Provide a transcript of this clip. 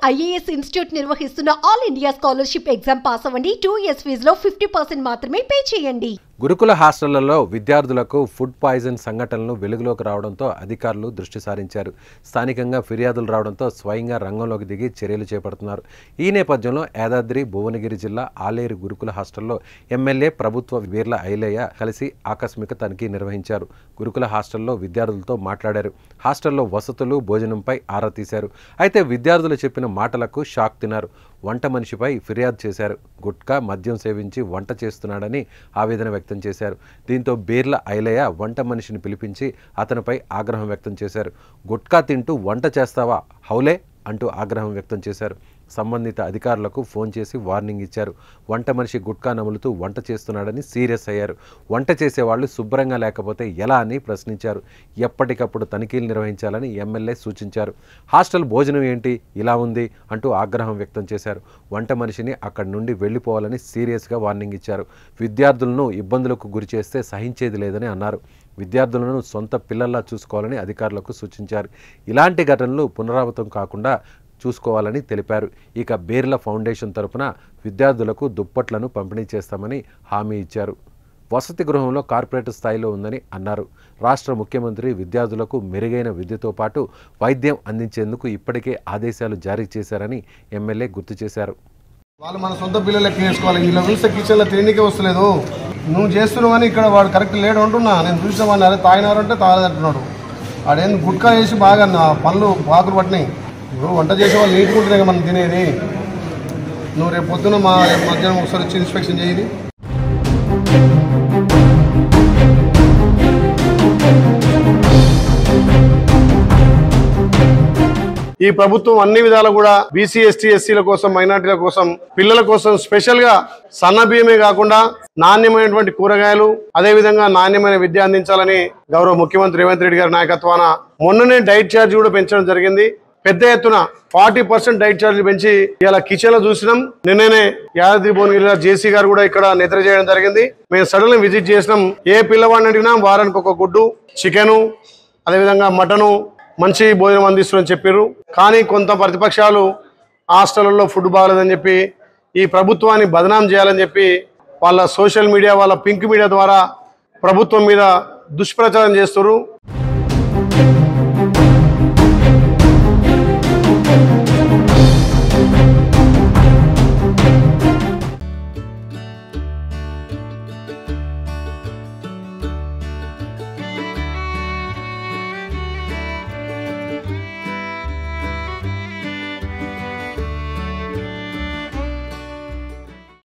IAS institute నిర్వహిస్తున్న all India scholarship exam pass అవ్వండి. 2 years ఫీజులో 50% మాత్రమే పే చేయండి. గురుకుల హాస్టళ్లలో విద్యార్థులకు ఫుడ్ పాయిజన్ సంఘటనలు వెలుగులోకి రావడంతో అధికారులు దృష్టి సారించారు. స్థానికంగా ఫిర్యాదులు రావడంతో స్వయంగా రంగంలోకి దిగి చర్యలు చేపడుతున్నారు. ఈ నేపథ్యంలో యాదాద్రి భువనగిరి జిల్లా ఆలేరు గురుకుల హాస్టల్లో ఎమ్మెల్యే ప్రభుత్వ వీర్ల ఐలయ్య కలిసి ఆకస్మిక తనిఖీ నిర్వహించారు. గురుకుల హాస్టల్లో విద్యార్థులతో మాట్లాడారు. హాస్టల్లో వసతులు, భోజనంపై ఆరా తీశారు. అయితే విద్యార్థులు చెప్పిన మాటలకు షాక్ తిన్నారు. వంట మనిషిపై ఫిర్యాదు చేశారు. గుట్కా, మద్యం సేవించి వంట చేస్తున్నాడని ఆవేదన వ్యక్తం చేశారు. దీంతో బీర్ల ఐలయ్య వంట మనిషిని పిలిపించి అతనిపై ఆగ్రహం వ్యక్తం చేశారు. గుట్కా తింటూ వంట చేస్తావా హౌలే అంటూ ఆగ్రహం వ్యక్తం చేశారు. సంబంధిత అధికారులకు ఫోన్ చేసి వార్నింగ్ ఇచ్చారు. వంట మనిషి గుట్కా నములుతూ వంట చేస్తున్నాడని సీరియస్ అయ్యారు. వంట చేసేవాళ్లు శుభ్రంగా లేకపోతే ఎలా అని ప్రశ్నించారు. ఎప్పటికప్పుడు తనిఖీలు నిర్వహించాలని ఎమ్మెల్యే సూచించారు. హాస్టల్ భోజనం ఏంటి ఇలా ఉంది అంటూ ఆగ్రహం వ్యక్తం చేశారు. వంట మనిషిని అక్కడి నుండి వెళ్లిపోవాలని సీరియస్గా వార్నింగ్ ఇచ్చారు. విద్యార్థులను ఇబ్బందులకు గురి చేస్తే సహించేది లేదని అన్నారు. విద్యార్థులను సొంత పిల్లల్లా చూసుకోవాలని అధికారులకు సూచించారు. ఇలాంటి ఘటనలు పునరావృతం కాకుండా చూసుకోవాలని తెలిపారు. ఇక బీర్ల ఫౌండేషన్ తరపున విద్యార్థులకు దుప్పట్లను పంపిణీ చేస్తామని హామీ ఇచ్చారు. వసతి గృహంలో కార్పొరేట్ స్థాయిలో ఉందని అన్నారు. రాష్ట్ర ముఖ్యమంత్రి విద్యార్థులకు మెరుగైన విద్యతో పాటు వైద్యం అందించేందుకు ఇప్పటికే ఆదేశాలు జారీ చేశారని ఎమ్మెల్యే గుర్తు చేశారు. వాళ్ళు మన సొంత పిల్లలు లెక్క చేసుకోవాలి. ఇలా చూస్తే కిచెన్లో తిండికే వస్తలేదు. నువ్వు చేస్తున్నావు కానీ ఇక్కడ వాడు కరెక్ట్ లేడు అంటున్నా. నేను చూసిన వాడిని అదే తాగినారంటే తాగదంటున్నాడు. వాడేం గుట్కా వేసి బాగా పళ్ళు పాకులు పట్టినాయి. ఇప్పుడు వంట చేసే వాళ్ళు నీట్గా ఉంటేనే మనం తినేది. నువ్వు రేపు పొద్దున రేపు మధ్యాహ్నం ఒకసారి వచ్చి ఇన్స్పెక్షన్ చేయాలి. ఈ ప్రభుత్వం అన్ని విధాలు కూడా బీసీ, ఎస్టీ, ఎస్సీల కోసం, మైనార్టీల కోసం, పిల్లల కోసం స్పెషల్ గా సన్న బియ్యమే కాకుండా నాణ్యమైనటువంటి కూరగాయలు, అదేవిధంగా నాణ్యమైన విద్య అందించాలని గౌరవ ముఖ్యమంత్రి రేవంత్ రెడ్డి గారి నాయకత్వాన మొన్ననే డైట్ ఛార్జ్ కూడా పెంచడం జరిగింది. పెద్ద ఎత్తున 40% డైట్ ఛార్జ్ పెంచి ఇలా కిచెన్ లో చూసినాం. నిన్ననే యాదాద్రి భువనగిరి జేసీ గారు కూడా ఇక్కడ నిద్ర చేయడం జరిగింది. మేము సడన్ విజిట్ చేసినాం. ఏ పిల్లవాడిని అడిగినా వారానికి ఒక గుడ్డు, చికెను, అదేవిధంగా మటను, మంచి భోజనం అందిస్తున్నారని చెప్పారు. కానీ కొంత ప్రతిపక్షాలు హాస్టళ్లలో ఫుడ్ బాగలేదని చెప్పి ఈ ప్రభుత్వాన్ని బదనాం చేయాలని చెప్పి వాళ్ళ సోషల్ మీడియా, వాళ్ళ పింక్ మీడియా ద్వారా ప్రభుత్వం మీద దుష్ప్రచారం చేస్తున్నారు.